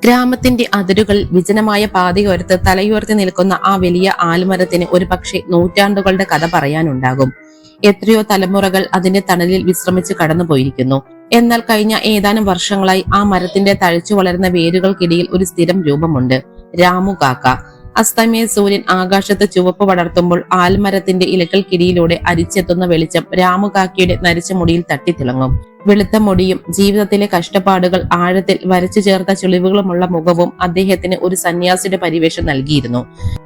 ഗ്രാമത്തിന്റെ അതിരുകളിൽ വിജനമായ പാതയോരത്ത് തലയുയർത്തി നിൽക്കുന്ന ആ വലിയ ആൽമരത്തിന് ഒരു പക്ഷേ നൂറ്റാണ്ടുകളുടെ കഥ പറയാനുണ്ടാകും. എത്രയോ തലമുറകൾ അതിന്റെ തണലിൽ വിശ്രമിച്ച് കടന്നുപോയിരിക്കുന്നു. എന്നാൽ കഴിഞ്ഞ ഏതാനും വർഷങ്ങളായി ആ മരത്തിന്റെ തഴച്ചു വളരുന്ന വേരുകൾക്കിടയിൽ ഒരു സ്ഥിരം രൂപമുണ്ട്: രാമു കാക്ക. അസ്തമയ സൂര്യൻ ആകാശത്ത് ചുവപ്പ് പടർത്തുമ്പോൾ ആൽമരത്തിന്റെ ഇലകൾക്കിടയിലൂടെ അരിച്ചെത്തുന്ന വെളിച്ചം രാമുകാക്കയുടെ നരിച്ച മുടിയിൽ തട്ടിത്തിളങ്ങും. വെളുത്ത മുടിയും ജീവിതത്തിലെ കഷ്ടപ്പാടുകൾ ആഴത്തിൽ വരച്ചു ചേർത്ത ചുളിവുകളുമുള്ള മുഖവും അദ്ദേഹത്തിന് ഒരു സന്യാസിയുടെ പരിവേഷം നൽകിയിരുന്നു.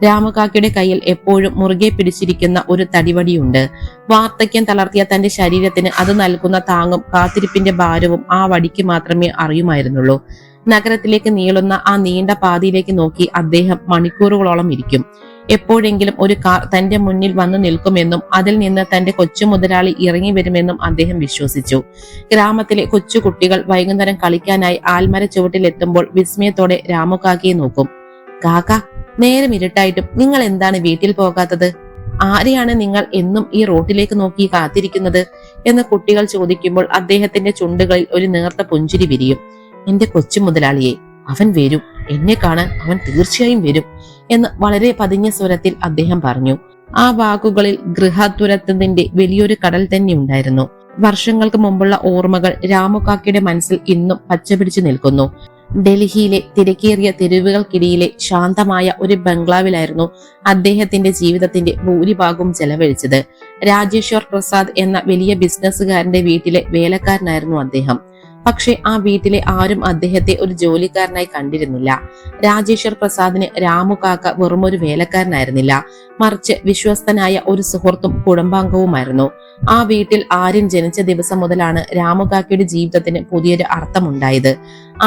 രാമുകാക്കയുടെ കയ്യിൽ എപ്പോഴും മുറുകെ പിടിച്ചിരിക്കുന്ന ഒരു തടിവടിയുണ്ട്. വാർദ്ധക്യം തളർത്തിയ തന്റെ ശരീരത്തിന് അത് നൽകുന്ന താങ്ങും കാത്തിരിപ്പിന്റെ ഭാരവും ആ വടിക്ക് മാത്രമേ അറിയുമായിരുന്നുള്ളൂ. നഗരത്തിലേക്ക് നീളുന്ന ആ നീണ്ട പാതയിലേക്ക് നോക്കി അദ്ദേഹം മണിക്കൂറുകളോളം ഇരിക്കും. എപ്പോഴെങ്കിലും ഒരു കാർ തന്റെ മുന്നിൽ വന്നു നിൽക്കുമെന്നും അതിൽ നിന്ന് തന്റെ കൊച്ചു മുതലാളി ഇറങ്ങി വരുമെന്നും അദ്ദേഹം വിശ്വസിച്ചു. ഗ്രാമത്തിലെ കൊച്ചു കുട്ടികൾ വൈകുന്നേരം കളിക്കാനായി ആൽമര ചുവട്ടിലെത്തുമ്പോൾ വിസ്മയത്തോടെ രാമുകാക്കയെ നോക്കും. കാക്ക, നേരം ഇരുട്ടായിട്ടും നിങ്ങൾ എന്താണ് വീട്ടിൽ പോകാത്തത്? ആരെയാണ് നിങ്ങൾ എന്നും ഈ റോട്ടിലേക്ക് നോക്കി കാത്തിരിക്കുന്നത് എന്ന് കുട്ടികൾ ചോദിക്കുമ്പോൾ അദ്ദേഹത്തിന്റെ ചുണ്ടുകളിൽ ഒരു നേർത്ത പുഞ്ചിരി വിരിയും. എന്റെ കൊച്ചു മുതലാളിയെ, അവൻ വരും, എന്നെ കാണാൻ അവൻ തീർച്ചയായും വരും എന്ന് വളരെ പതിഞ്ഞ സ്വരത്തിൽ അദ്ദേഹം പറഞ്ഞു. ആ വാക്കുകളിൽ ഗൃഹദുരത്വത്തിന്റെ വലിയൊരു കടൽ തന്നെ ഉണ്ടായിരുന്നു. വർഷങ്ങൾക്ക് മുമ്പുള്ള ഓർമ്മകൾ രാമുകാക്കയുടെ മനസ്സിൽ ഇന്നും പച്ചപിടിച്ചു നിൽക്കുന്നു. ഡൽഹിയിലെ തിരക്കേറിയ തെരുവുകൾക്കിടയിലെ ശാന്തമായ ഒരു ബംഗ്ലാവിലായിരുന്നു അദ്ദേഹത്തിന്റെ ജീവിതത്തിന്റെ ഭൂരിഭാഗവും ചെലവഴിച്ചത്. രാജേശ്വർ പ്രസാദ് എന്ന വലിയ ബിസിനസ്സുകാരന്റെ വീട്ടിലെ വേലക്കാരനായിരുന്നു അദ്ദേഹം. പക്ഷെ ആ വീട്ടിലെ ആരും അദ്ദേഹത്തെ ഒരു ജോലിക്കാരനായി കണ്ടിരുന്നില്ല. രാജേശ്വർ പ്രസാദിന് രാമുകാക്ക വെറുമൊരു വേലക്കാരനായിരുന്നില്ല, മറിച്ച് വിശ്വസ്തനായ ഒരു സുഹൃത്തും കുടുംബാംഗവുമായിരുന്നു. ആ വീട്ടിൽ ആര്യൻ ജനിച്ച ദിവസം മുതലാണ് രാമുകാക്കയുടെ ജീവിതത്തിന് പുതിയൊരു അർത്ഥമുണ്ടായത്.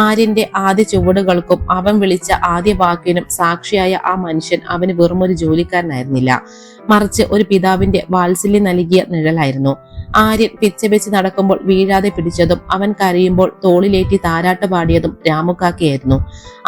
ആര്യന്റെ ആദ്യ ചുവടുകൾക്കും അവൻ വിളിച്ച ആദ്യ വാക്കിനും സാക്ഷിയായ ആ മനുഷ്യൻ അവന് വെറുമൊരു ജോലിക്കാരനായിരുന്നില്ല, മറിച്ച് ഒരു പിതാവിന്റെ വാത്സല്യം നൽകിയ നിഴലായിരുന്നു. ആര്യൻ പിച്ചവെച്ച് നടക്കുമ്പോൾ വീഴാതെ പിടിച്ചതും അവൻ കരയുമ്പോൾ തോളിലേറ്റി താരാട്ട് പാടിയതും രാമുകാക്കയായിരുന്നു.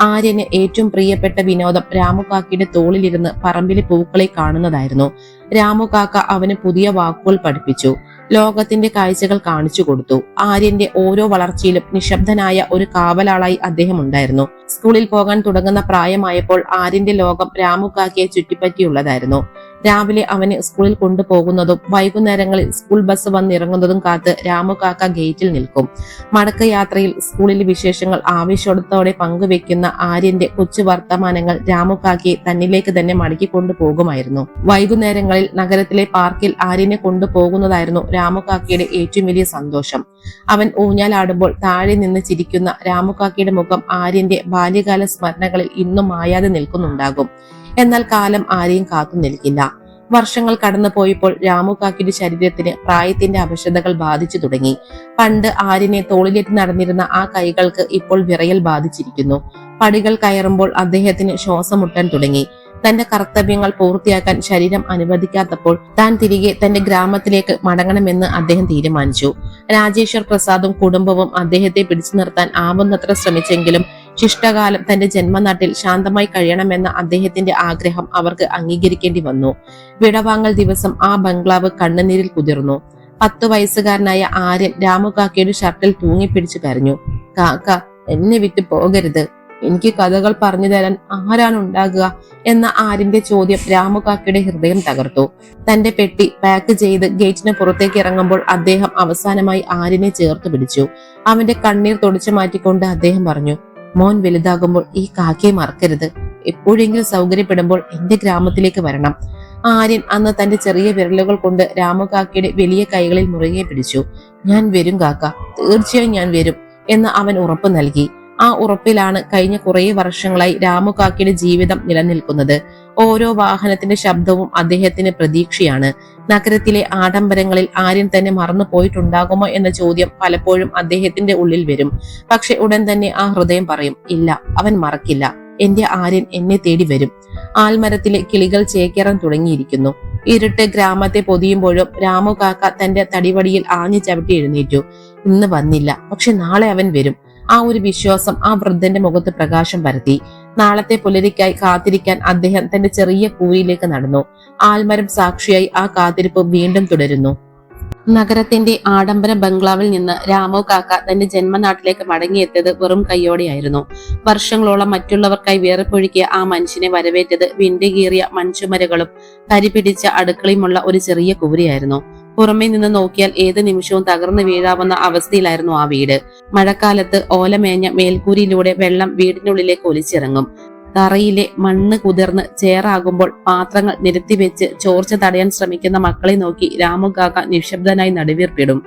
ആര്യന് ഏറ്റവും പ്രിയപ്പെട്ട വിനോദം രാമുകാക്കയുടെ തോളിലിരുന്ന് പറമ്പിലെ പൂക്കളെ കാണുന്നതായിരുന്നു. രാമുകാക്ക അവന് പുതിയ വാക്കുകൾ പഠിപ്പിച്ചു, ലോകത്തിന്റെ കാഴ്ചകൾ കാണിച്ചു കൊടുത്തു. ആര്യന്റെ ഓരോ വളർച്ചയിലും നിശബ്ദനായ ഒരു കാവലാളായി അദ്ദേഹം ഉണ്ടായിരുന്നു. സ്കൂളിൽ പോകാൻ തുടങ്ങുന്ന പ്രായമായപ്പോൾ ആര്യന്റെ ലോകം രാമുകാക്കയെ ചുറ്റിപ്പറ്റിയുള്ളതായിരുന്നു. രാവിലെ അവനെ സ്കൂളിൽ കൊണ്ടുപോകുന്നതും വൈകുന്നേരങ്ങളിൽ സ്കൂൾ ബസ് വന്നിറങ്ങുന്നതും കാത്ത് രാമുകാക്ക ഗേറ്റിൽ നിൽക്കും. മടക്കയാത്രയിൽ സ്കൂളിലെ വിശേഷങ്ങൾ ആവേശത്തോടെ പങ്കുവെക്കുന്ന ആര്യന്റെ കൊച്ചു വർത്തമാനങ്ങൾ രാമുകാക്കയെ തന്നിലേക്ക് തന്നെ മടക്കി കൊണ്ടുപോകുമായിരുന്നു. വൈകുന്നേരങ്ങളിൽ നഗരത്തിലെ പാർക്കിൽ ആര്യനെ കൊണ്ടുപോകുന്നതായിരുന്നു രാമുകാക്കയുടെ ഏറ്റവും വലിയ സന്തോഷം. അവൻ ഊഞ്ഞാലാടുമ്പോൾ താഴെ നിന്ന് ചിരിക്കുന്ന രാമുകാക്കയുടെ മുഖം ആര്യന്റെ ബാല്യകാല സ്മരണകളിൽ ഇന്നും മായാതെ നിൽക്കുന്നുണ്ടാകും. എന്നാൽ കാലം ആരെയും കാത്തു നിൽക്കില്ല. വർഷങ്ങൾ കടന്നു പോയപ്പോൾ രാമുകാക്കയുടെ ശരീരത്തിന് പ്രായത്തിന്റെ അവശതകൾ ബാധിച്ചു തുടങ്ങി. പണ്ട് ആര്യനെ തോളിലേറ്റ് നടന്നിരുന്ന ആ കൈകൾക്ക് ഇപ്പോൾ വിറയൽ ബാധിച്ചിരിക്കുന്നു. പടികൾ കയറുമ്പോൾ അദ്ദേഹത്തിന് ശ്വാസം മുട്ടാൻ തുടങ്ങി. തന്റെ കർത്തവ്യങ്ങൾ പൂർത്തിയാക്കാൻ ശരീരം അനുവദിക്കാത്തപ്പോൾ താൻ തിരികെ തന്റെ ഗ്രാമത്തിലേക്ക് മടങ്ങണമെന്ന് അദ്ദേഹം തീരുമാനിച്ചു. രാജേശ്വർ പ്രസാദും കുടുംബവും അദ്ദേഹത്തെ പിടിച്ചു നിർത്താൻ ആവുന്നത്ര ശ്രമിച്ചെങ്കിലും ശിഷ്ടകാലം തന്റെ ജന്മനാട്ടിൽ ശാന്തമായി കഴിയണമെന്ന അദ്ദേഹത്തിന്റെ ആഗ്രഹം അവർക്ക് അംഗീകരിക്കേണ്ടി വന്നു. വിടവാങ്ങൽ ദിവസം ആ ബംഗ്ലാവ് കണ്ണുനീരിൽ കുതിർന്നു. 10 വയസ്സുകാരനായ ആര്യൻ രാമുകാക്കയുടെ ഷർട്ടിൽ തൂങ്ങിപ്പിടിച്ചു കരഞ്ഞു. കാക്ക, എന്നെ വിട്ടു പോകരുത്, എനിക്ക് കഥകൾ പറഞ്ഞു തരാൻ ആരാണ് ഉണ്ടാകുക എന്ന ആര്യന്റെ ചോദ്യം രാമുകാക്കയുടെ ഹൃദയം തകർത്തു. തന്റെ പെട്ടി പാക്ക് ചെയ്ത് ഗേറ്റിന് പുറത്തേക്ക് ഇറങ്ങുമ്പോൾ അദ്ദേഹം അവസാനമായി ആര്യനെ ചേർത്ത് പിടിച്ചു. അവന്റെ കണ്ണീർ തുടച്ചു മാറ്റിക്കൊണ്ട് അദ്ദേഹം പറഞ്ഞു, മോൻ വലുതാകുമ്പോൾ ഈ കാക്കയെ മറക്കരുത്. എപ്പോഴെങ്കിലും സൗകര്യപ്പെടുമ്പോൾ എന്റെ ഗ്രാമത്തിലേക്ക് വരണം. ആര്യൻ അന്ന് തന്റെ ചെറിയ വിരലുകൾ കൊണ്ട് രാമുകാക്കയുടെ വലിയ കൈകളിൽ മുറുകെ പിടിച്ചു. ഞാൻ വരും കാക്ക, തീർച്ചയായും ഞാൻ വരും എന്ന് അവൻ ഉറപ്പ് നൽകി. ആ ഉറപ്പിലാണ് കഴിഞ്ഞ കുറെ വർഷങ്ങളായി രാമുകാക്കയുടെ ജീവിതം നിലനിൽക്കുന്നത്. ഓരോ വാഹനത്തിന്റെ ശബ്ദവും അദ്ദേഹത്തിന് പ്രതീക്ഷയാണ്. നഗരത്തിലെ ആഡംബരങ്ങളിൽ ആര്യൻ തന്നെ മറന്നു പോയിട്ടുണ്ടാകുമോ എന്ന ചോദ്യം പലപ്പോഴും അദ്ദേഹത്തിന്റെ ഉള്ളിൽ വരും. പക്ഷെ ഉടൻ തന്നെ ആ ഹൃദയം പറയും, ഇല്ല, അവൻ മറക്കില്ല. എന്റെ ആര്യൻ എന്നെ തേടി വരും. ആൽമരത്തിലെ കിളികൾ ചേക്കേറാൻ തുടങ്ങിയിരിക്കുന്നു. ഇരുട്ട് ഗ്രാമത്തെ പൊതിയുമ്പോഴും രാമുകാക്ക തന്റെ തടിവടിയിൽ ആഞ്ഞു ചവിട്ടി എഴുന്നേറ്റു. ഇന്ന് വന്നില്ല, പക്ഷെ നാളെ അവൻ വരും. ആ ഒരു വിശ്വാസം ആ വൃദ്ധന്റെ മുഖത്ത് പ്രകാശം പരത്തി. നാളത്തെ പുലരിക്കായി കാത്തിരിക്കാൻ അദ്ദേഹം തന്റെ ചെറിയ കൂരിയിലേക്ക് നടന്നു. ആൽമരം സാക്ഷിയായി ആ കാത്തിരിപ്പ് വീണ്ടും തുടരുന്നു. നഗരത്തിന്റെ ആഡംബര ബംഗ്ലാവിൽ നിന്ന് രാമു കാക്ക തന്റെ ജന്മനാട്ടിലേക്ക് മടങ്ങിയെത്തിയത് വെറും കൈയോടെയായിരുന്നു. വർഷങ്ങളോളം മറ്റുള്ളവർക്കായി വേർപ്പൊഴുക്കിയ ആ മനുഷ്യനെ വരവേറ്റത് വിണ്ടുകീറിയ മൺചുമരുകളും കരിപിടിച്ച അടുക്കളയുമുള്ള ഒരു ചെറിയ കൂരിയായിരുന്നു. പുറമേ നിന്ന് നോക്കിയാൽ ഏത് നിമിഷവും തകർന്നു വീഴാവുന്ന അവസ്ഥയിലായിരുന്നു ആ വീട്. മഴക്കാലത്ത് ഓലമേഞ്ഞ മേൽക്കൂരിയിലൂടെ വെള്ളം വീടിനുള്ളിലേക്ക് ഒലിച്ചിറങ്ങും. തറയിലെ മണ്ണ് കുതിർന്ന് ചേറാകുമ്പോൾ പാത്രങ്ങൾ നിരത്തിവെച്ച് ചോർച്ച തടയാൻ ശ്രമിക്കുന്ന മക്കളെ നോക്കി രാമു കാക്ക നിശബ്ദനായി നടുവീർപ്പിടും.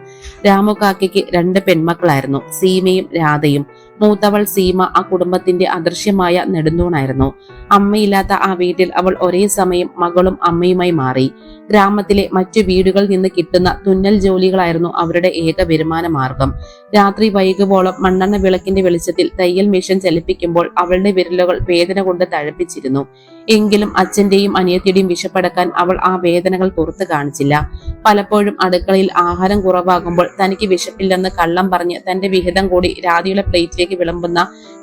രാമു കാക്കയ്ക്ക് 2 പെൺമക്കളായിരുന്നു, സീമയും രാധയും. മൂത്തവൾ സീമ ആ കുടുംബത്തിന്റെ അദൃശ്യമായ നെടുന്തൂണായിരുന്നു. അമ്മയില്ലാത്ത ആ വീട്ടിൽ അവൾ ഒരേ സമയം മകളും അമ്മയുമായി മാറി. ഗ്രാമത്തിലെ മറ്റു വീടുകളിൽ നിന്ന് കിട്ടുന്ന തുന്നൽ ജോലികളായിരുന്നു അവരുടെ ഏക വരുമാന മാർഗം. രാത്രി വൈകുവോളം മണ്ണെണ്ണ വിളക്കിന്റെ വെളിച്ചത്തിൽ തയ്യൽ മെഷീൻ ചലിപ്പിക്കുമ്പോൾ അവളുടെ വിരലുകൾ വേദന കൊണ്ട് തഴപ്പിച്ചിരുന്നു. എങ്കിലും അച്ഛന്റെയും അനിയത്തിയുടെയും വിശപ്പടക്കാൻ അവൾ ആ വേദനകൾ പുറത്തു കാണിച്ചില്ല. പലപ്പോഴും അടുക്കളയിൽ ആഹാരം കുറവാകുമ്പോൾ തനിക്ക് വിശപ്പില്ലെന്ന് കള്ളം പറഞ്ഞ് തന്റെ വിഹിതം കൂടി രാധയുടെ പ്ലേറ്റിലേക്ക് വിളമ്പുന്ന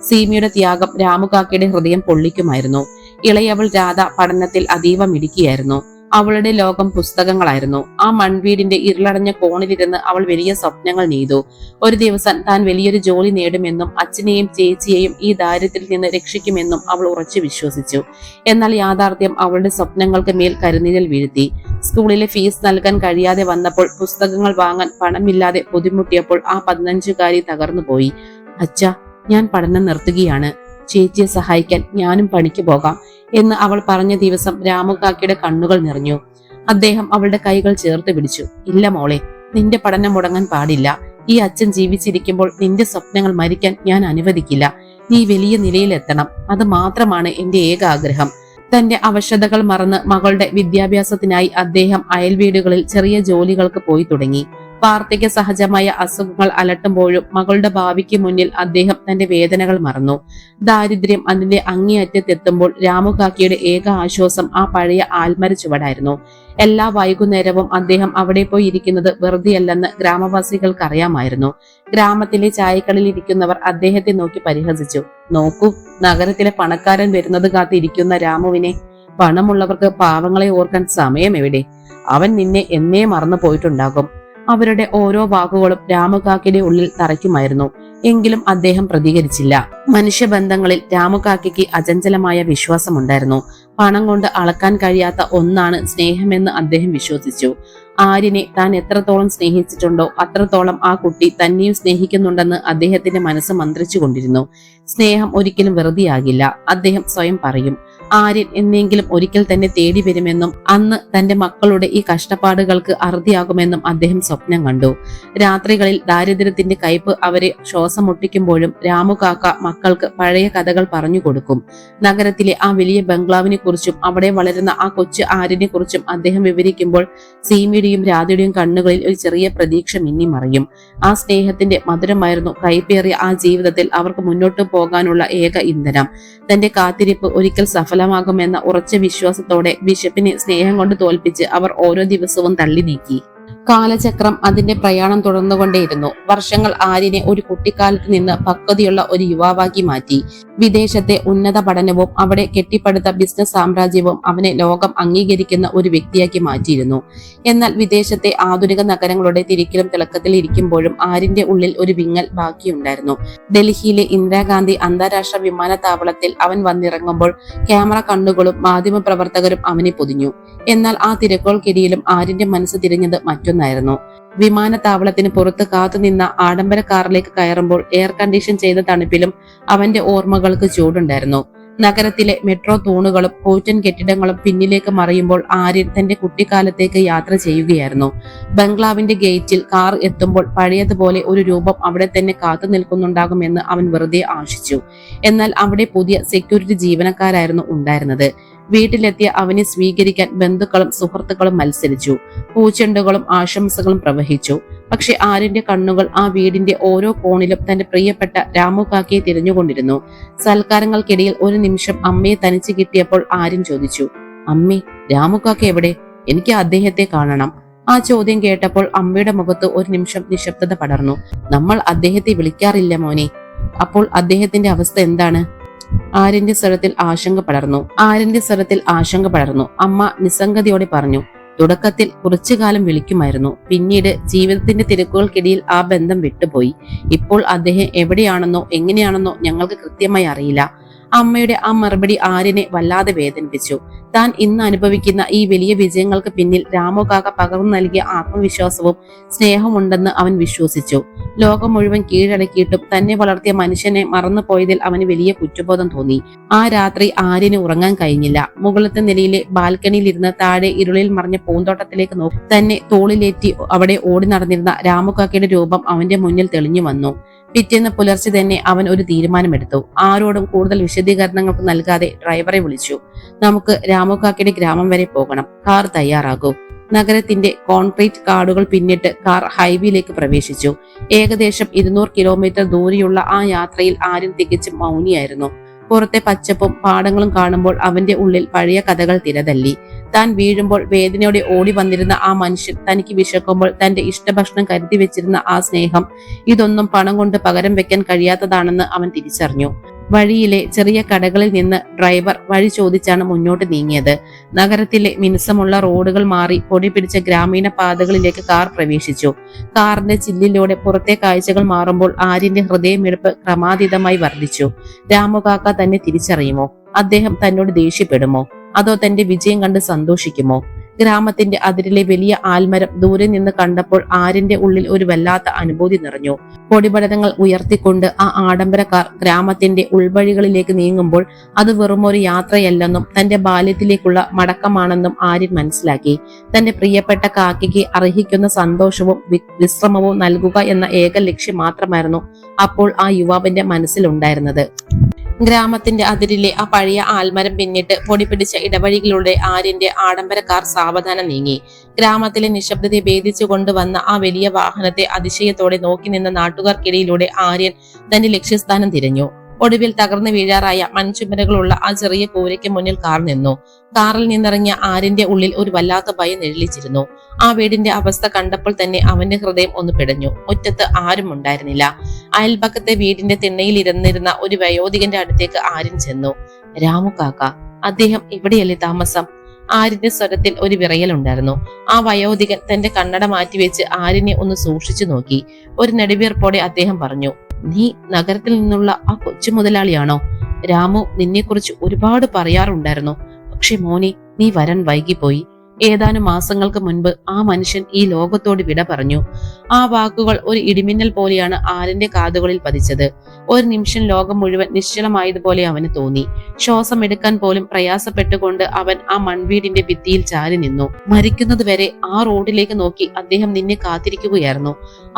സീമയുടെ ത്യാഗം രാമുകാക്കയുടെ ഹൃദയം പൊള്ളിക്കുമായിരുന്നു. ഇളയവൾ രാധ പഠനത്തിൽ അതീവ മിടുക്കിയായിരുന്നു. അവളുടെ ലോകം പുസ്തകങ്ങളായിരുന്നു. ആ മൺവീടിന്റെ ഇരുളടഞ്ഞ കോണിലിരുന്ന് അവൾ വലിയ സ്വപ്നങ്ങൾ നെയ്തു. ഒരു ദിവസം താൻ വലിയൊരു ജോലി നേടുമെന്നും അച്ഛനെയും ചേച്ചിയെയും ഈ ദാരിദ്ര്യത്തിൽ നിന്ന് രക്ഷിക്കുമെന്നും അവൾ ഉറച്ചു വിശ്വസിച്ചു. എന്നാൽ യാഥാർത്ഥ്യം അവളുടെ സ്വപ്നങ്ങൾക്ക് മേൽ കരുനിഴൽ വീഴ്ത്തി. സ്കൂളിലെ ഫീസ് നൽകാൻ കഴിയാതെ വന്നപ്പോൾ, പുസ്തകങ്ങൾ വാങ്ങാൻ പണമില്ലാതെ ബുദ്ധിമുട്ടിയപ്പോൾ ആ 15-കാരി തകർന്നുപോയി. അച്ഛാ, ഞാൻ പഠനം നിർത്തുകയാണ്. ചേച്ചിയെ സഹായിക്കാൻ ഞാനും പണിക്ക് പോകാം എന്ന് അവൾ പറഞ്ഞ ദിവസം രാമുകാക്കയുടെ കണ്ണുകൾ നിറഞ്ഞു. അദ്ദേഹം അവളുടെ കൈകൾ ചേർത്ത് പിടിച്ചു. ഇല്ല മോളെ, നിന്റെ പഠനം മുടങ്ങാൻ പാടില്ല. ഈ അച്ഛൻ ജീവിച്ചിരിക്കുമ്പോൾ നിന്റെ സ്വപ്നങ്ങൾ മരിക്കാൻ ഞാൻ അനുവദിക്കില്ല. നീ വലിയ നിലയിലെത്തണം. അത് മാത്രമാണ് എന്റെ ഏക ആഗ്രഹം. തന്റെ അവശതകൾ മറന്ന് മകളുടെ വിദ്യാഭ്യാസത്തിനായി അദ്ദേഹം അയൽവീടുകളിൽ ചെറിയ ജോലികൾക്ക് പോയി തുടങ്ങി. വാർദ്ധക്യ സഹജമായ അസുഖങ്ങൾ അലട്ടുമ്പോഴും മകളുടെ ഭാവിക്ക് മുന്നിൽ അദ്ദേഹം തന്റെ വേദനകൾ മറന്നു. ദാരിദ്ര്യം അതിന്റെ അങ്ങേയറ്റത്തെത്തുമ്പോൾ രാമുകാക്കിയുടെ ഏക ആശ്വാസം ആ പഴയ ആൽമര ചുവടായിരുന്നു. എല്ലാ വൈകുന്നേരവും അദ്ദേഹം അവിടെ പോയി ഇരിക്കുന്നത് വെറുതെയല്ലെന്ന് ഗ്രാമവാസികൾക്ക് അറിയാമായിരുന്നു. ഗ്രാമത്തിലെ ചായക്കടയിൽ ഇരിക്കുന്നവർ അദ്ദേഹത്തെ നോക്കി പരിഹസിച്ചു. നോക്കൂ, നഗരത്തിലെ പണക്കാരൻ വരുന്നത് കാത്തിരിക്കുന്ന രാമുവിനെ. പണമുള്ളവർക്ക് പാവങ്ങളെ ഓർക്കാൻ സമയം എവിടെ? അവൻ നിന്നെ എന്നേ മറന്നു പോയിട്ടുണ്ടാകും. അവരുടെ ഓരോ വാക്കുകളും രാമുകാക്കയുടെ ഉള്ളിൽ തറയ്ക്കുമായിരുന്നു. എങ്കിലും അദ്ദേഹം പ്രതികരിച്ചില്ല. മനുഷ്യബന്ധങ്ങളിൽ രാമുകാക്കയ്ക്ക് അചഞ്ചലമായ വിശ്വാസമുണ്ടായിരുന്നു. പണം കൊണ്ട് അളക്കാൻ കഴിയാത്ത ഒന്നാണ് സ്നേഹമെന്ന് അദ്ദേഹം വിശ്വസിച്ചു. ആര്യനെ താൻ എത്രത്തോളം സ്നേഹിച്ചിട്ടുണ്ടോ അത്രത്തോളം ആ കുട്ടി തന്നെയും സ്നേഹിക്കുന്നുണ്ടെന്ന് അദ്ദേഹത്തിന്റെ മനസ്സ് മന്ത്രിച്ചു കൊണ്ടിരുന്നു. സ്നേഹം ഒരിക്കലും വെറുതെയാകില്ല, അദ്ദേഹം സ്വയം പറയും. ആര്യൻ എന്നെങ്കിലും ഒരിക്കൽ തന്നെ തേടി വരുമെന്നും അന്ന് തന്റെ മക്കളുടെ ഈ കഷ്ടപ്പാടുകൾക്ക് അറുതിയാകുമെന്നും അദ്ദേഹം സ്വപ്നം കണ്ടു. രാത്രികളിൽ ദാരിദ്ര്യത്തിന്റെ കയ്പ് അവരെ ശ്വാസം മുട്ടിക്കുമ്പോഴും രാമുകാക്ക മക്കൾക്ക് പഴയ കഥകൾ പറഞ്ഞു കൊടുക്കും. നഗരത്തിലെ ആ വലിയ ബംഗ്ലാവിനെ കുറിച്ചും അവിടെ വളരുന്ന ആ കൊച്ചു ആര്യനെ കുറിച്ചും അദ്ദേഹം വിവരിക്കുമ്പോൾ സീമയുടെയും രാധയുടെയും കണ്ണുകളിൽ ഒരു ചെറിയ പ്രതീക്ഷ മിന്നിമറയും. ആ സ്നേഹത്തിന്റെ മധുരമായിരുന്നു കൈപ്പേറിയ ആ ജീവിതത്തിൽ അവർക്ക് മുന്നോട്ട് പോകാനുള്ള ഏക ഇന്ധനം. തന്റെ കാത്തിരിപ്പ് ഒരിക്കൽ സഫലമാകുമെന്ന ഉറച്ച വിശ്വാസത്തോടെ വിശപ്പിനെ സ്നേഹം കൊണ്ട് തോൽപ്പിച്ച് അവർ ഓരോ ദിവസവും തള്ളി നീക്കി. കാലചക്രം അതിന്റെ പ്രയാണം തുടർന്നുകൊണ്ടേയിരുന്നു. വർഷങ്ങൾ ആര്യനെ ഒരു കുട്ടിക്കാലത്ത് നിന്ന് പക്വതയുള്ള ഒരു യുവാവാക്കി മാറ്റി. വിദേശത്തെ ഉന്നത പഠനവും അവിടെ കെട്ടിപ്പടുത്ത ബിസിനസ് സാമ്രാജ്യവും അവനെ ലോകം അംഗീകരിക്കുന്ന ഒരു വ്യക്തിയാക്കി മാറ്റിയിരുന്നു. എന്നാൽ വിദേശത്തെ ആധുനിക നഗരങ്ങളുടെ തിരക്കിലും തിളക്കത്തിൽ ഇരിക്കുമ്പോഴും ആര്യന്റെ ഉള്ളിൽ ഒരു വിങ്ങൽ ബാക്കിയുണ്ടായിരുന്നു. ഡൽഹിയിലെ ഇന്ദിരാഗാന്ധി അന്താരാഷ്ട്ര വിമാനത്താവളത്തിൽ അവൻ വന്നിറങ്ങുമ്പോൾ ക്യാമറ കണ്ണുകളും മാധ്യമപ്രവർത്തകരും അവനെ പൊതിഞ്ഞു. എന്നാൽ ആ തിരക്കുകൾക്കിടയിലും ആര്യന്റെ മനസ്സ് തിരിഞ്ഞത് മറ്റൊന്നായിരുന്നു. വിമാനത്താവളത്തിന് പുറത്ത് കാത്തുനിന്ന ആഡംബര കാറിലേക്ക് കയറുമ്പോൾ എയർ കണ്ടീഷൻ ചെയ്ത തണുപ്പിലും അവന്റെ ഓർമ്മകൾക്ക് ചൂടുണ്ടായിരുന്നു. നഗരത്തിലെ മെട്രോ തൂണുകളും കൂറ്റൻ കെട്ടിടങ്ങളും പിന്നിലേക്ക് മറയുമ്പോൾ ആര്യൻ തന്റെ കുട്ടിക്കാലത്തേക്ക് യാത്ര ചെയ്യുകയായിരുന്നു. ബംഗ്ലാവിന്റെ ഗേറ്റിൽ കാർ എത്തുമ്പോൾ പഴയതുപോലെ ഒരു രൂപം അവിടെ തന്നെ കാത്തു നിൽക്കുന്നുണ്ടാകുമെന്ന് അവൻ വെറുതെ ആശിച്ചു. എന്നാൽ അവിടെ പുതിയ സെക്യൂരിറ്റി ജീവനക്കാരായിരുന്നു ഉണ്ടായിരുന്നത്. വീട്ടിലെത്തിയ അവനെ സ്വീകരിക്കാൻ ബന്ധുക്കളും സുഹൃത്തുക്കളും മത്സരിച്ചു. പൂച്ചെണ്ടുകളും ആശംസകളും പ്രവഹിച്ചു. പക്ഷെ ആര്യന്റെ കണ്ണുകൾ ആ വീടിന്റെ ഓരോ കോണിലും തന്റെ പ്രിയപ്പെട്ട രാമുകാക്കയെ തിരഞ്ഞുകൊണ്ടിരുന്നു. സൽക്കാരങ്ങൾക്കിടയിൽ ഒരു നിമിഷം അമ്മയെ തനിച്ച് കിട്ടിയപ്പോൾ ആര്യൻ ചോദിച്ചു, അമ്മേ, രാമുകാക്ക എവിടെ? എനിക്ക് അദ്ദേഹത്തെ കാണണം. ആ ചോദ്യം കേട്ടപ്പോൾ അമ്മയുടെ മുഖത്ത് ഒരു നിമിഷം നിശബ്ദത പടർന്നു. നമ്മൾ അദ്ദേഹത്തെ വിളിക്കാറില്ല മോനെ. അപ്പോൾ അദ്ദേഹത്തിന്റെ അവസ്ഥ എന്താണ്? ആര്യന്റെ സ്വരത്തിൽ ആശങ്ക പടർന്നു. അമ്മ നിസ്സംഗതയോടെ പറഞ്ഞു, തുടക്കത്തിൽ കുറച്ചു കാലം വിളിക്കുമായിരുന്നു. പിന്നീട് ജീവിതത്തിന്റെ തിരക്കുകൾക്കിടയിൽ ആ ബന്ധം വിട്ടുപോയി. ഇപ്പോൾ അദ്ദേഹം എവിടെയാണെന്നോ എങ്ങനെയാണെന്നോ ഞങ്ങൾക്ക് കൃത്യമായി അറിയില്ല. അമ്മയുടെ ആ മറുപടി ആര്യനെ വല്ലാതെ വേദനിപ്പിച്ചു. താൻ ഇന്ന് അനുഭവിക്കുന്ന ഈ വലിയ വിജയങ്ങൾക്ക് പിന്നിൽ രാമു കാക്ക പകർന്നു നൽകിയ ആത്മവിശ്വാസവും സ്നേഹമുണ്ടെന്ന് അവൻ വിശ്വസിച്ചു. ലോകം മുഴുവൻ കീഴടക്കിയിട്ടും തന്നെ വളർത്തിയ മനുഷ്യനെ മറന്നുപോയതിൽ അവന് വലിയ കുറ്റബോധം തോന്നി. ആ രാത്രി ആര്യന് ഉറങ്ങാൻ കഴിഞ്ഞില്ല. മുകളിലത്തെ നിലയിലെ ബാൽക്കണിയിലിരുന്ന് താഴെ ഇരുളിൽ മറിഞ്ഞ പൂന്തോട്ടത്തിലേക്ക് നോക്കി തന്നെ തോളിലേറ്റി അവിടെ ഓടി നടന്നിരുന്ന രാമുകാക്കയുടെ രൂപം അവന്റെ മുന്നിൽ തെളിഞ്ഞു വന്നു. പിറ്റേന്ന് പുലർച്ചെ തന്നെ അവൻ ഒരു തീരുമാനമെടുത്തു. ആരോടും കൂടുതൽ വിശദീകരണങ്ങൾക്ക് നൽകാതെ ഡ്രൈവറെ വിളിച്ചു. നമുക്ക് രാമുകാക്കയുടെ ഗ്രാമം വരെ പോകണം, കാർ തയ്യാറാകൂ. നഗരത്തിന്റെ കോൺക്രീറ്റ് കാടുകൾ പിന്നിട്ട് കാർ ഹൈവേയിലേക്ക് പ്രവേശിച്ചു. ഏകദേശം 200 കിലോമീറ്റർ ദൂരെയുള്ള ആ യാത്രയിൽ ആര്യൻ തികച്ചും മൗനിയായിരുന്നു. പുറത്തെ പച്ചപ്പും പാടങ്ങളും കാണുമ്പോൾ അവന്റെ ഉള്ളിൽ പഴയ കഥകൾ തിരതല്ലി. താൻ വീഴുമ്പോൾ വേദനയോടെ ഓടി വന്നിരുന്ന ആ മനുഷ്യൻ, തനിക്ക് വിശക്കുമ്പോൾ തന്റെ ഇഷ്ടഭക്ഷണം കരുതി വെച്ചിരുന്ന ആ സ്നേഹം, ഇതൊന്നും പണം കൊണ്ട് പകരം വെക്കാൻ കഴിയാത്തതാണെന്ന് അവൻ തിരിച്ചറിഞ്ഞു. വഴിയിലെ ചെറിയ കടകളിൽ നിന്ന് ഡ്രൈവർ വഴി ചോദിച്ചാണ് മുന്നോട്ട് നീങ്ങിയത്. നഗരത്തിലെ മിനുസമുള്ള റോഡുകൾ മാറി പൊടി പിടിച്ച ഗ്രാമീണ പാതകളിലേക്ക് കാർ പ്രവേശിച്ചു. കാറിന്റെ ചില്ലിലൂടെ പുറത്തെ കാഴ്ചകൾ മാറുമ്പോൾ ആര്യന്റെ ഹൃദയമിടിപ്പ് ക്രമാതീതമായി വർദ്ധിച്ചു. രാമുകാക്ക തന്നെ തിരിച്ചറിയുമോ? അദ്ദേഹം തന്നോട് ദേഷ്യപ്പെടുമോ? അതോ തന്റെ വിജയം കണ്ട് സന്തോഷിക്കുമോ? ഗ്രാമത്തിന്റെ അതിരിലെ വലിയ ആൽമരം ദൂരെ നിന്ന് കണ്ടപ്പോൾ ആര്യന്റെ ഉള്ളിൽ ഒരു വല്ലാത്ത അനുഭൂതി നിറഞ്ഞു. പൊടിപടലങ്ങൾ ഉയർത്തിക്കൊണ്ട് ആ ആഡംബര കാർ ഗ്രാമത്തിന്റെ ഉൾവഴികളിലേക്ക് നീങ്ങുമ്പോൾ അത് വെറുമൊരു യാത്രയല്ലെന്നും തന്റെ ബാല്യത്തിലേക്കുള്ള മടക്കമാണെന്നും ആര്യൻ മനസ്സിലാക്കി. തന്റെ പ്രിയപ്പെട്ട കാക്കയ്ക്ക് അർഹിക്കുന്ന സന്തോഷവും വിശ്രമവും നൽകുക എന്ന ഏക ലക്ഷ്യം മാത്രമായിരുന്നു അപ്പോൾ ആ യുവാവിന്റെ മനസ്സിലുണ്ടായിരുന്നത്. ഗ്രാമത്തിന്റെ അതിരിലെ ആ പഴയ ആൽമരം പിന്നിട്ട് പൊടി പിടിച്ച ഇടവഴികളിലൂടെ ആര്യന്റെ ആഡംബര കാർ സാവധാനം നീങ്ങി. ഗ്രാമത്തിലെ നിശബ്ദതയെ ഭേദിച്ചു കൊണ്ടുവന്ന ആ വലിയ വാഹനത്തെ അതിശയത്തോടെ നോക്കി നിന്ന നാട്ടുകാർക്കിടയിലൂടെ ആര്യൻ തന്റെ ലക്ഷ്യസ്ഥാനം തിരഞ്ഞു. ഒടുവിൽ തകർന്നു വീഴാറായ മൺചുമരുകളുള്ള ആ ചെറിയ കൂരയ്ക്ക് മുന്നിൽ കാർ നിന്നു. കാറിൽ നിന്നിറങ്ങിയ ആര്യന്റെ ഉള്ളിൽ ഒരു വല്ലാത്ത ഭയം നിഴലിച്ചിരുന്നു. ആ വീടിന്റെ അവസ്ഥ കണ്ടപ്പോൾ തന്നെ അവന്റെ ഹൃദയം ഒന്ന് പിടഞ്ഞു. മുറ്റത്ത് ആരും ഉണ്ടായിരുന്നില്ല. അയൽപക്കത്തെ വീടിന്റെ തിണ്ണയിൽ ഇരുന്നിരുന്ന ഒരു വയോധികന്റെ അടുത്തേക്ക് ആര്യൻ ചെന്നു. രാമു കാക്ക, അദ്ദേഹം ഇവിടെയല്ലേ താമസം? ആര്യന്റെ സ്വരത്തിൽ ഒരു വിറയലുണ്ടായിരുന്നു. ആ വയോധികൻ തന്റെ കണ്ണട മാറ്റിവെച്ച് ആര്യനെ ഒന്ന് സൂക്ഷിച്ചു നോക്കി. ഒരു നെടുവീർപ്പോടെ അദ്ദേഹം പറഞ്ഞു, നീ നഗരത്തിൽ നിന്നുള്ള ആ കൊച്ചു മുതലാളിയാണോ? രാമു നിന്നെക്കുറിച്ച് ഒരുപാട് പറയാറുണ്ടായിരുന്നു. പക്ഷെ മോനെ, നീ വരാൻ വൈകിപ്പോയി. ഏതാനും മാസങ്ങൾക്ക് മുൻപ് ആ മനുഷ്യൻ ഈ ലോകത്തോട് വിട പറഞ്ഞു. ആ വാക്കുകൾ ഒരു ഇടിമിന്നൽ പോലെയാണ് ആര്യന്റെ കാതുകളിൽ പതിച്ചത്. ഒരു നിമിഷം ലോകം മുഴുവൻ നിശ്ചലമായതുപോലെ അവന് തോന്നി. ശ്വാസം എടുക്കാൻ പോലും പ്രയാസപ്പെട്ടുകൊണ്ട് അവൻ ആ മൺവീടിന്റെ ഭിത്തിയിൽ ചാരി നിന്നു. മരിക്കുന്നതുവരെ ആ റോഡിലേക്ക് നോക്കി അദ്ദേഹം നിന്നെ കാത്തിരിക്കുകയായിരുന്നു.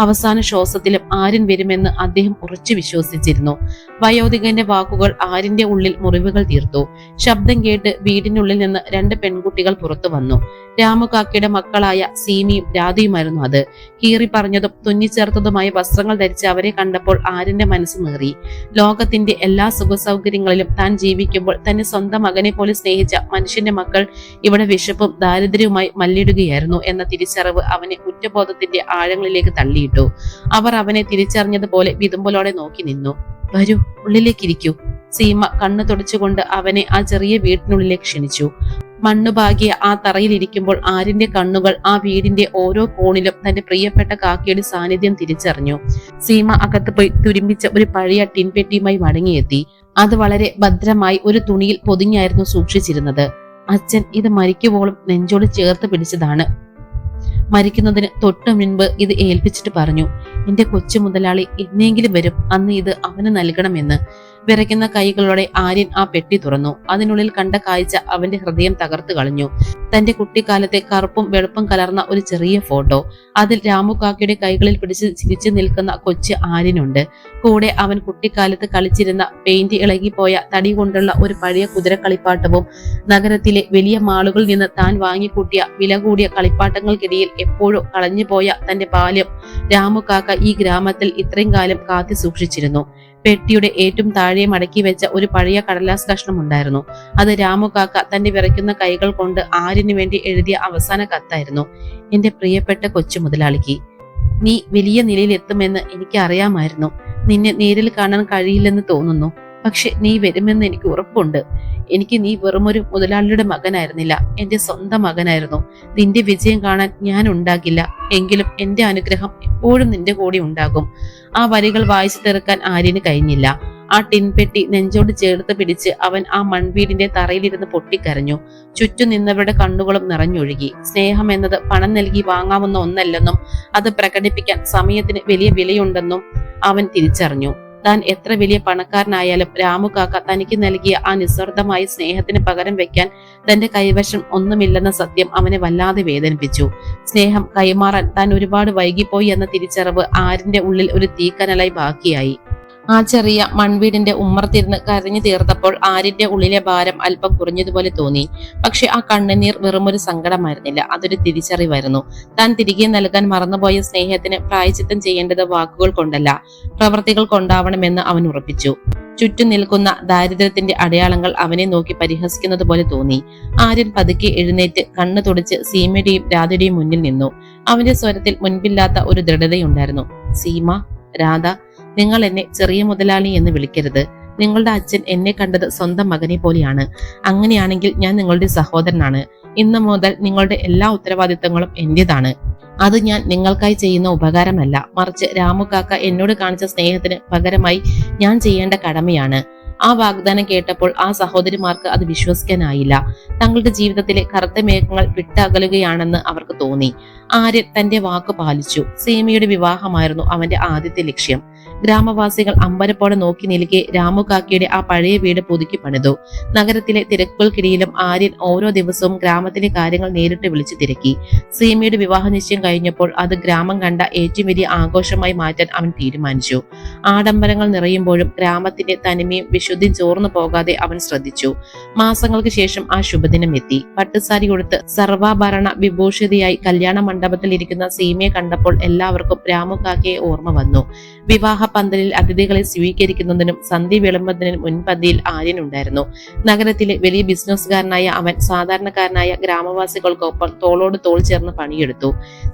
അവസാന ശ്വാസത്തിലും ആര്യൻ വരുമെന്ന് അദ്ദേഹം ഉറച്ചു വിശ്വസിച്ചിരുന്നു. വയോധികന്റെ വാക്കുകൾ ആര്യന്റെ ഉള്ളിൽ മുറിവുകൾ തീർത്തു. ശബ്ദം കേട്ട് വീടിനുള്ളിൽ നിന്ന് 2 പെൺകുട്ടികൾ പുറത്തു വന്നു. രാമുകാക്കയുടെ മക്കളായ സീമിയും രാധയുമായിരുന്നു അത്. കീറി പറഞ്ഞതും തുന്നിച്ചേർത്തതുമായ വസ്ത്രങ്ങൾ ധരിച്ച് അവരെ കണ്ടപ്പോൾ ആര്യന്റെ മനസ്സ് നീറി. ലോകത്തിന്റെ എല്ലാ സുഖസൗകര്യങ്ങളിലും താൻ ജീവിക്കുമ്പോൾ തന്നെ സ്വന്തം മകനെ പോലെ സ്നേഹിച്ച മനുഷ്യന്റെ മക്കൾ ഇവിടെ വിശപ്പും ദാരിദ്ര്യവുമായി മല്ലിടുകയായിരുന്നു എന്ന തിരിച്ചറിവ് അവനെ കുറ്റബോധത്തിന്റെ ആഴങ്ങളിലേക്ക് തള്ളിയിട്ടു. അവർ അവനെ തിരിച്ചറിഞ്ഞതുപോലെ വിതുമ്പലോടെ നോക്കി നിന്നു. വരൂ, ഉള്ളിലേക്കിരിക്കൂ. സീമ കണ്ണു തുടച്ചുകൊണ്ട് അവനെ ആ ചെറിയ വീട്ടിനുള്ളിലേക്ക് ക്ഷണിച്ചു. മണ്ണുപാകിയ ആ തറയിലിരിക്കുമ്പോൾ ആര്യന്റെ കണ്ണുകൾ ആ വീടിന്റെ ഓരോ കോണിലും തന്റെ പ്രിയപ്പെട്ട കാക്കയുടെ സാന്നിധ്യം തിരിച്ചറിഞ്ഞു. സീമ അകത്ത് പോയി തുരുമ്പിച്ച ഒരു പഴയ ടിൻപെട്ടിയുമായി മടങ്ങിയെത്തി. അത് വളരെ ഭദ്രമായി ഒരു തുണിയിൽ പൊതിഞ്ഞായിരുന്നു സൂക്ഷിച്ചിരുന്നത്. അച്ഛൻ ഇത് മരിക്കുവോളം നെഞ്ചോട് ചേർത്ത് പിടിച്ചതാണ്. മരിക്കുന്നതിന് തൊട്ടു മുൻപ് ഇത് ഏൽപ്പിച്ചിട്ട് പറഞ്ഞു, എന്റെ കൊച്ചു മുതലാളി എന്നെങ്കിലും വരും, അന്ന് ഇത് അവന് നൽകണമെന്ന്. വിറയ്ക്കുന്ന കൈകളോടെ ആര്യൻ ആ പെട്ടി തുറന്നു. അതിനുള്ളിൽ കണ്ട കാഴ്ച അവന്റെ ഹൃദയം തകർത്തു കളഞ്ഞു. തന്റെ കുട്ടിക്കാലത്തെ കറുപ്പും വെളുപ്പും കലർന്ന ഒരു ചെറിയ ഫോട്ടോ. അതിൽ രാമുകാക്കയുടെ കൈകളിൽ പിടിച്ച് ചിരിച്ചു നിൽക്കുന്ന കൊച്ചു ആര്യനുണ്ട്. കൂടെ അവൻ കുട്ടിക്കാലത്ത് കളിച്ചിരുന്ന പെയിന്റ് ഇളകിപ്പോയ തടി കൊണ്ടുള്ള ഒരു പഴയ കുതിരക്കളിപ്പാട്ടവും നഗരത്തിലെ വലിയ മാളുകളിൽ നിന്ന് താൻ വാങ്ങിക്കൂട്ടിയ വില കൂടിയ കളിപ്പാട്ടങ്ങൾക്കിടയിൽ എപ്പോഴും കളഞ്ഞുപോയ തന്റെ ബാല്യം രാമുകാക്ക ഈ ഗ്രാമത്തിൽ ഇത്രയും കാലം കാത്തി സൂക്ഷിച്ചിരുന്നു. പെട്ടിയുടെ ഏറ്റവും താഴെ മടക്കി വെച്ച ഒരു പഴയ കടലാസ് കഷ്ണം ഉണ്ടായിരുന്നു. അത് രാമുകാക്ക തന്റെ വിറയ്ക്കുന്ന കൈകൾ കൊണ്ട് ആര്യന് വേണ്ടി എഴുതിയ അവസാന കത്തായിരുന്നു. എന്റെ പ്രിയപ്പെട്ട കൊച്ചു മുതലാളിക്ക്, നീ വലിയ നിലയിൽ എത്തുമെന്ന് എനിക്ക് അറിയാമായിരുന്നു. നിന്നെ നേരിൽ കാണാൻ കഴിയില്ലെന്ന് തോന്നുന്നു. പക്ഷെ നീ വരുമെന്ന് എനിക്ക് ഉറപ്പുണ്ട്. എനിക്ക് നീ വെറുമൊരു മുതലാളിയുടെ മകനായിരുന്നില്ല, എന്റെ സ്വന്തം മകനായിരുന്നു. നിന്റെ വിജയം കാണാൻ ഞാൻ ഉണ്ടാകില്ല, എങ്കിലും എന്റെ അനുഗ്രഹം എപ്പോഴും നിന്റെ കൂടെ ഉണ്ടാകും. ആ വരികൾ വായിച്ചു തീർക്കാൻ ആര്യന് കഴിഞ്ഞില്ല. ആ ടിൻപെട്ടി നെഞ്ചോട് ചേർത്ത് പിടിച്ച് അവൻ ആ മൺവീടിന്റെ തറയിലിരുന്ന് പൊട്ടിക്കരഞ്ഞു. ചുറ്റും നിന്നവരുടെ കണ്ണുകളും നിറഞ്ഞൊഴുകി. സ്നേഹം എന്നത് പണം നൽകി വാങ്ങാവുന്ന ഒന്നല്ലെന്നും അത് പ്രകടിപ്പിക്കാൻ സമയത്തിന് വലിയ വിലയുണ്ടെന്നും അവൻ തിരിച്ചറിഞ്ഞു. താൻ എത്ര വലിയ പണക്കാരനായാലും രാമു കാക്ക തനിക്ക് നൽകിയ ആ നിസ്വാർത്ഥമായ സ്നേഹത്തിന് പകരം വെക്കാൻ തന്റെ കൈവശം ഒന്നുമില്ലെന്ന സത്യം അവനെ വല്ലാതെ വേദനിപ്പിച്ചു. സ്നേഹം കൈമാറാൻ താൻ ഒരുപാട് വൈകിപ്പോയി എന്ന തിരിച്ചറിവ് ആരിന്റെ ഉള്ളിൽ ഒരു തീക്കനലായി ബാക്കിയായി. ആ ചെറിയ മൺവീടിന്റെ ഉമ്മർത്തിരുന്ന് കരഞ്ഞു തീർത്തപ്പോൾ ആരിന്റെ ഉള്ളിലെ ഭാരം അല്പം കുറഞ്ഞതുപോലെ തോന്നി. പക്ഷെ ആ കണ്ണുനീർ വെറുമൊരു സങ്കടമായിരുന്നില്ല, അതൊരു തിരിച്ചറിവായിരുന്നു. താൻ തിരികെ നൽകാൻ മറന്നുപോയ സ്നേഹത്തിന് പ്രായശ്ചിത്തം ചെയ്യേണ്ടത് വാക്കുകൾ കൊണ്ടല്ല, പ്രവൃത്തികൾ കൊണ്ടാവണമെന്ന് അവൻ ഉറപ്പിച്ചു. ചുറ്റും നിൽക്കുന്ന ദാരിദ്ര്യത്തിന്റെ അടയാളങ്ങൾ അവനെ നോക്കി പരിഹസിക്കുന്നത് പോലെ തോന്നി. ആര്യൻ പതുക്കെ എഴുന്നേറ്റ് കണ്ണു തുടച്ച് സീമയുടെയും രാധയുടെയും മുന്നിൽ നിന്നു. അവന്റെ സ്വരത്തിൽ മുൻപില്ലാത്ത ഒരു ദൃഢതയുണ്ടായിരുന്നു. സീമ, രാധ, നിങ്ങൾ എന്നെ ചെറിയ മുതലാളി എന്ന് വിളിക്കരുത്. നിങ്ങളുടെ അച്ഛൻ എന്നെ കണ്ടത് സ്വന്തം മകനെ പോലെയാണ്. അങ്ങനെയാണെങ്കിൽ ഞാൻ നിങ്ങളുടെ സഹോദരനാണ്. ഇന്നു മുതൽ നിങ്ങളുടെ എല്ലാ ഉത്തരവാദിത്തങ്ങളും എന്റേതാണ്. അത് ഞാൻ നിങ്ങൾക്കായി ചെയ്യുന്ന ഉപകാരമല്ല, മറിച്ച് രാമു കാക്ക എന്നോട് കാണിച്ച സ്നേഹത്തിന് പകരമായി ഞാൻ ചെയ്യേണ്ട കടമയാണ്. ആ വാഗ്ദാനം കേട്ടപ്പോൾ ആ സഹോദരിമാർക്ക് അത് വിശ്വസിക്കാനായില്ല. തങ്ങളുടെ ജീവിതത്തിലെ കറുത്ത മേഘങ്ങൾ വിട്ടകലുകയാണെന്ന് അവർക്ക് തോന്നി. ആര്യൻ തന്റെ വാക്ക് പാലിച്ചു. സീമയുടെ വിവാഹമായിരുന്നു അവന്റെ ആദ്യത്തെ ലക്ഷ്യം. ഗ്രാമവാസികൾ അമ്പരപ്പോടെ നോക്കി നിൽക്കെ രാമു കാക്കയുടെ ആ പഴയ വീട് പുതുക്കി പണിതു. നഗരത്തിലെ തിരക്കുകൾക്കിടയിലും ആര്യൻ ഓരോ ദിവസവും ഗ്രാമത്തിലെ കാര്യങ്ങൾ നേരിട്ട് വിളിച്ചു തിരക്കി. സീമയുടെ വിവാഹ നിശ്ചയം കഴിഞ്ഞപ്പോൾ അത് ഗ്രാമം കണ്ട ഏറ്റവും വലിയ ആഘോഷമായി മാറ്റാൻ അവൻ തീരുമാനിച്ചു. ആഡംബരങ്ങൾ നിറയുമ്പോഴും ഗ്രാമത്തിന്റെ തനിമയും വിശുദ്ധിയും ചോർന്നു പോകാതെ അവൻ ശ്രദ്ധിച്ചു. മാസങ്ങൾക്ക് ശേഷം ആ ശുഭദിനം എത്തി. പട്ടുസാരി കൊടുത്ത് സർവാഭരണ വിഭൂഷിതയായി കല്യാണ മണ്ഡപത്തിൽ ഇരിക്കുന്ന സീമയെ കണ്ടപ്പോൾ എല്ലാവർക്കും രാമു കാക്കയെ ഓർമ്മ വന്നു. വിവാഹ പന്തലിൽ അതിഥികളെ സ്വീകരിക്കുന്നതിനും സന്ധ്യ വിളമ്പുന്നതിനും മുൻപന്തിയിൽ ആര്യൻ ഉണ്ടായിരുന്നു. നഗരത്തിലെ വലിയ ബിസിനസ്സുകാരനായ അവൻ സാധാരണക്കാരനായ ഗ്രാമവാസികൾക്കൊപ്പം തോളോട് തോൾ ചേർന്ന് പണിയെടുത്തു.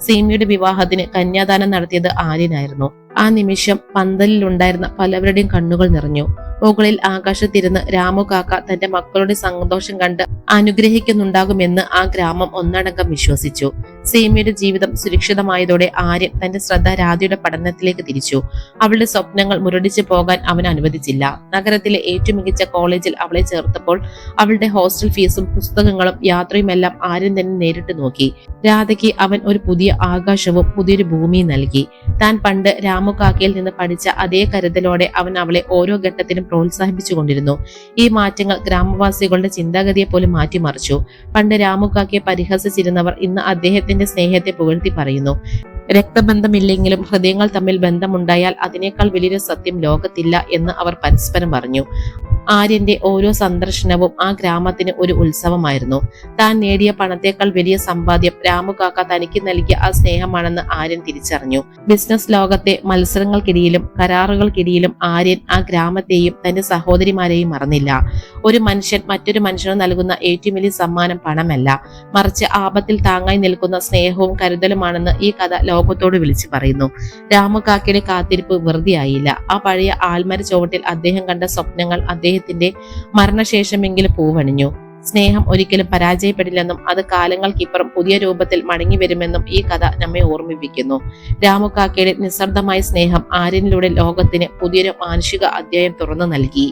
സീമയുടെ വിവാഹത്തിന് കന്യാദാനം നടത്തിയത് ആര്യനായിരുന്നു. ആ നിമിഷം പന്തലിലുണ്ടായിരുന്ന പലവരുടെയും കണ്ണുകൾ നിറഞ്ഞു. മുകളിൽ ആകാശത്തിരുന്ന് രാമു കാക്ക തന്റെ മക്കളുടെ സന്തോഷം കണ്ട് അനുഗ്രഹിക്കുന്നുണ്ടാകുമെന്ന് ആ ഗ്രാമം ഒന്നടങ്കം വിശ്വസിച്ചു. സീമയുടെ ജീവിതം സുരക്ഷിതമായതോടെ ആര്യൻ തന്റെ ശ്രദ്ധ രാധയുടെ പഠനത്തിലേക്ക് തിരിച്ചു. അവളുടെ സ്വപ്നങ്ങൾ മുരടിച്ചു പോകാൻ അവൻ അനുവദിച്ചില്ല. നഗരത്തിലെ ഏറ്റവും മികച്ച കോളേജിൽ അവളെ ചേർത്തപ്പോൾ അവളുടെ ഹോസ്റ്റൽ ഫീസും പുസ്തകങ്ങളും യാത്രയുമെല്ലാം ആര്യൻ തന്നെ നേരിട്ട് നോക്കി. രാധയ്ക്ക് അവൻ ഒരു പുതിയ ആകാശവും പുതിയൊരു ഭൂമിയും നൽകി. താൻ പണ്ട് രാമു കാക്കയിൽ നിന്ന് പഠിച്ച അതേ കരുതലോടെ അവൻ അവളെ ഓരോ ഘട്ടത്തിലും പ്രോത്സാഹിപ്പിച്ചുകൊണ്ടിരുന്നു. ഈ മാറ്റങ്ങൾ ഗ്രാമവാസികളുടെ ചിന്താഗതിയെ പോലും മാറ്റിമറിച്ചു. പണ്ട് രാമു കാക്കയെ പരിഹസിച്ചിരുന്നവർ ഇന്ന് അദ്ദേഹത്തിന്റെ സ്നേഹത്തെ പുകഴ്ത്തി പറയുന്നു. രക്തബന്ധമില്ലെങ്കിലും ഹൃദയങ്ങൾ തമ്മിൽ ബന്ധമുണ്ടായാൽ അതിനേക്കാൾ വലിയൊരു സത്യം ലോകത്തില്ല എന്ന് അവർ പരസ്പരം പറഞ്ഞു. ആര്യന്റെ ഓരോ സന്ദർശനവും ആ ഗ്രാമത്തിന് ഒരു ഉത്സവമായിരുന്നു. താൻ നേടിയ പണത്തേക്കാൾ വലിയ സമ്പാദ്യം രാമു കാക്ക തനിക്ക് നൽകിയ ആ സ്നേഹമാണെന്ന് ആര്യൻ തിരിച്ചറിഞ്ഞു. ബിസിനസ് ലോകത്തെ മത്സരങ്ങൾക്കിടയിലും കരാറുകൾക്കിടയിലും ആര്യൻ ആ ഗ്രാമത്തെയും തന്റെ സഹോദരിമാരെയും മറന്നില്ല. ഒരു മനുഷ്യൻ മറ്റൊരു മനുഷ്യന് നൽകുന്ന ഏറ്റവും വലിയ സമ്മാനം പണമല്ല, മറിച്ച് ആപത്തിൽ താങ്ങായി നിൽക്കുന്ന സ്നേഹവും കരുതലുമാണെന്ന് ഈ കഥ ലോകത്തോട് വിളിച്ചു പറയുന്നു. രാമു കാക്കയുടെ കാത്തിരിപ്പ് വെറുതെയായില്ല. ആ പഴയ ആൽമര ചുവട്ടിൽ അദ്ദേഹം കണ്ട സ്വപ്നങ്ങൾ അദ്ദേഹത്തിന്റെ മരണശേഷമെങ്കിലും പൂവണിഞ്ഞു. സ്നേഹം ഒരിക്കലും പരാജയപ്പെടില്ലെന്നും അത് കാലങ്ങൾക്കിപ്പുറം പുതിയ രൂപത്തിൽ മടങ്ങി വരുമെന്നും ഈ കഥ നമ്മെ ഓർമ്മിപ്പിക്കുന്നു. രാമു കാക്കയുടെ നിസ്സർദ്ധമായ സ്നേഹം ആര്യനിലൂടെ ലോകത്തിന് പുതിയൊരു മാനുഷിക അധ്യായം തുറന്നു നൽകി.